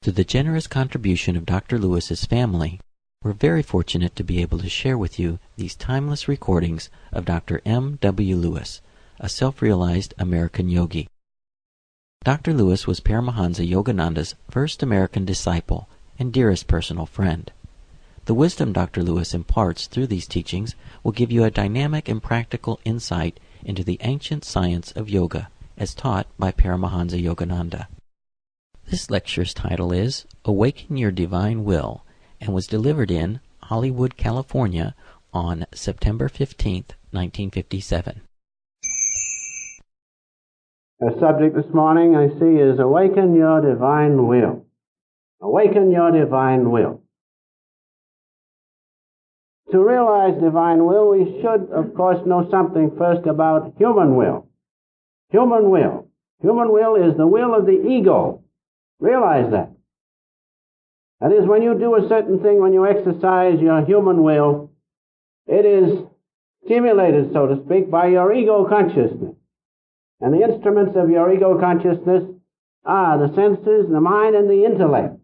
Through the generous contribution of Dr. Lewis's family, we're very fortunate to be able to share with you these timeless recordings of Dr. M. W. Lewis, a self-realized American yogi. Dr. Lewis was Paramahansa Yogananda's first American disciple and dearest personal friend. The wisdom Dr. Lewis imparts through these teachings will give you a dynamic and practical insight into the ancient science of yoga as taught by Paramahansa Yogananda. This lecture's title is Awaken Your Divine Will and was delivered in Hollywood, California on September 15, 1957. The subject this morning I see is Awaken Your Divine Will. Awaken your divine will. To realize divine will, we should, of course, know something first about human will. Human will. Human will is the will of the ego. Realize that. That is, when you do a certain thing, when you exercise your human will, it is stimulated, so to speak, by your ego consciousness. And the instruments of your ego consciousness are the senses, the mind, and the intellect.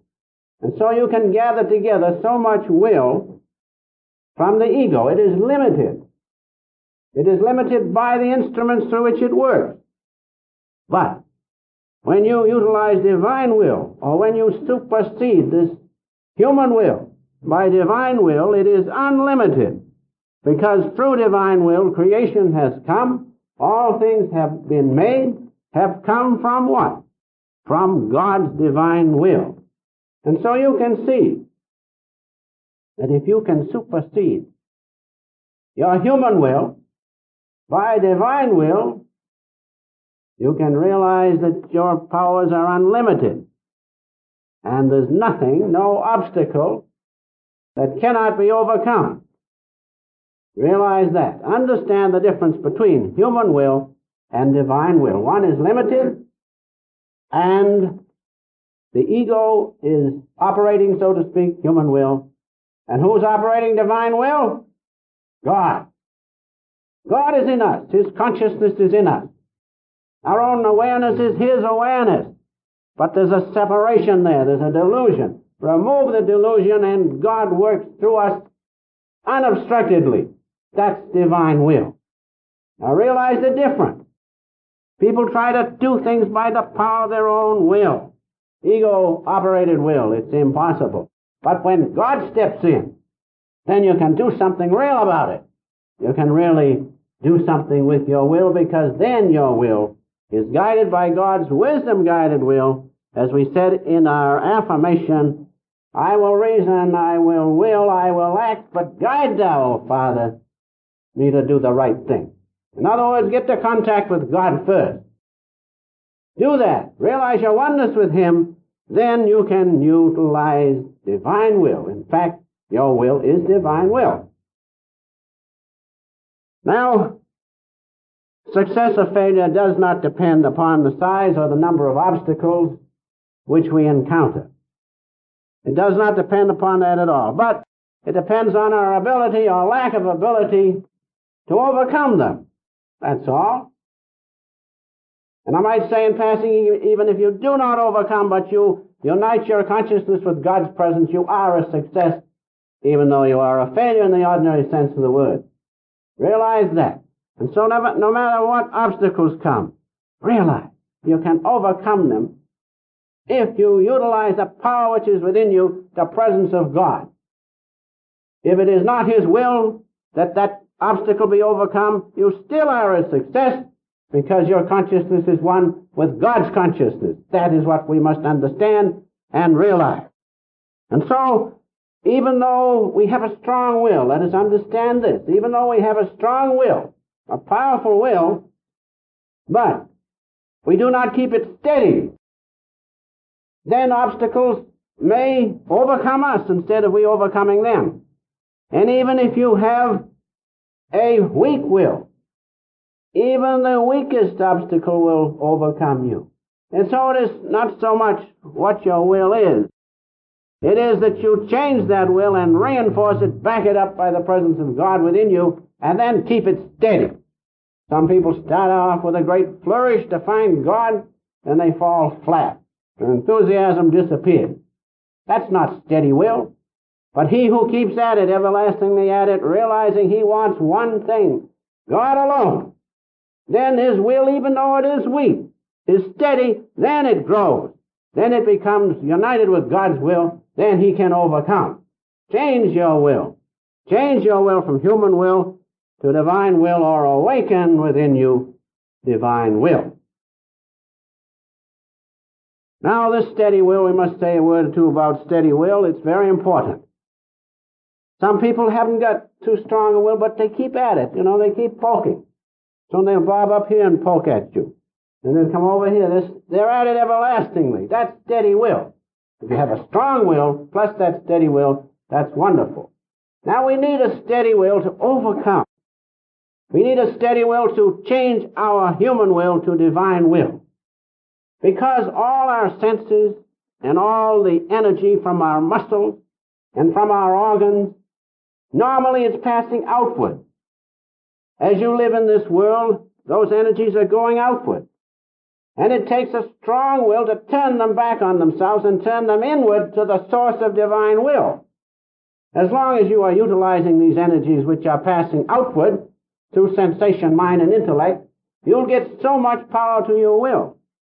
And so you can gather together so much will from the ego. It is limited. It is limited by the instruments through which it works. But when you utilize divine will, or when you supersede this human will by divine will, it is unlimited. Because through divine will, creation has come. All things have been made, have come from what? From God's divine will. And so you can see that if you can supersede your human will by divine will, you can realize that your powers are unlimited. And there's nothing, no obstacle that cannot be overcome. Realize that. Understand the difference between human will and divine will. One is limited, and the ego is operating, so to speak, human will. And who's operating divine will? God. God is in us. His consciousness is in us. Our own awareness is His awareness. But there's a separation there. There's a delusion. Remove the delusion and God works through us unobstructedly. That's divine will. Now realize the difference. People try to do things by the power of their own will. Ego-operated will. It's impossible. But when God steps in, then you can do something real about it. You can really do something with your will, because then your will is guided by God's wisdom-guided will. As we said in our affirmation, I will reason, I will act, but guide thou, Father, me to do the right thing. In other words, get to contact with God first. Do that. Realize your oneness with Him. Then you can utilize divine will. In fact, your will is divine will. Now, success or failure does not depend upon the size or the number of obstacles which we encounter. It does not depend upon that at all. But it depends on our ability or lack of ability to overcome them. That's all. And I might say in passing, even if you do not overcome, but you unite your consciousness with God's presence, you are a success, even though you are a failure in the ordinary sense of the word. Realize that. And so no matter what obstacles come, realize you can overcome them if you utilize the power which is within you, the presence of God. If it is not His will that that obstacle be overcome, you still are a success, because your consciousness is one with God's consciousness. That is what we must understand and realize. And so, even though we have a strong will, let us understand this, even though we have a strong will, a powerful will, but we do not keep it steady, then obstacles may overcome us instead of we overcoming them. And even if you have a weak will, even the weakest obstacle will overcome you. And so it is not so much what your will is. It is that you change that will and reinforce it, back it up by the presence of God within you, and then keep it steady. Some people start off with a great flourish to find God, and they fall flat. Their enthusiasm disappears. That's not steady will. But he who keeps at it, everlastingly at it, realizing he wants one thing, God alone, then his will, even though it is weak, is steady, then it grows. Then it becomes united with God's will, then he can overcome. Change your will. Change your will from human will to divine will, or awaken within you divine will. Now this steady will, we must say a word or two about steady will. It's very important. Some people haven't got too strong a will, but they keep at it. They keep poking. So they'll bob up here and poke at you. And then come over here. They're at it everlastingly. That's steady will. If you have a strong will, plus that steady will, that's wonderful. Now we need a steady will to overcome. We need a steady will to change our human will to divine will. Because all our senses and all the energy from our muscles and from our organs, normally it's passing outward. As you live in this world, those energies are going outward. And it takes a strong will to turn them back on themselves and turn them inward to the source of divine will. As long as you are utilizing these energies which are passing outward through sensation, mind, and intellect, you'll get so much power to your will.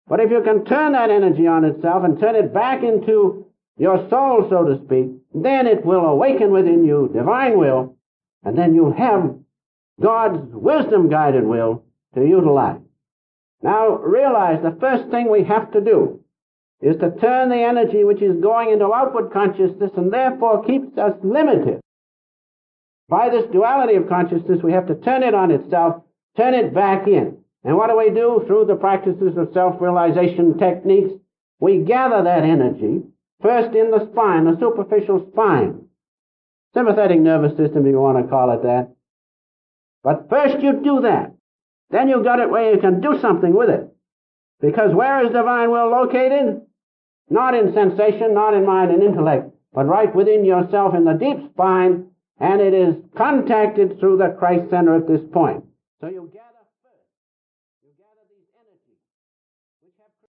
But if you can turn that energy on itself and turn it back into your soul, so to speak, then it will awaken within you divine will, and then you'll have God's wisdom-guided will to utilize. Now realize the first thing we have to do is to turn the energy which is going into outward consciousness and therefore keeps us limited. By this duality of consciousness, we have to turn it on itself, turn it back in. And what do we do? Through the practices of self-realization techniques, we gather that energy, first in the spine, the superficial spine, sympathetic nervous system, if you want to call it that. But first you do that. Then you got it where you can do something with it. Because where is divine will located? Not in sensation, not in mind and intellect, but right within yourself in the deep spine, and it is contacted through the Christ center at this point. So you get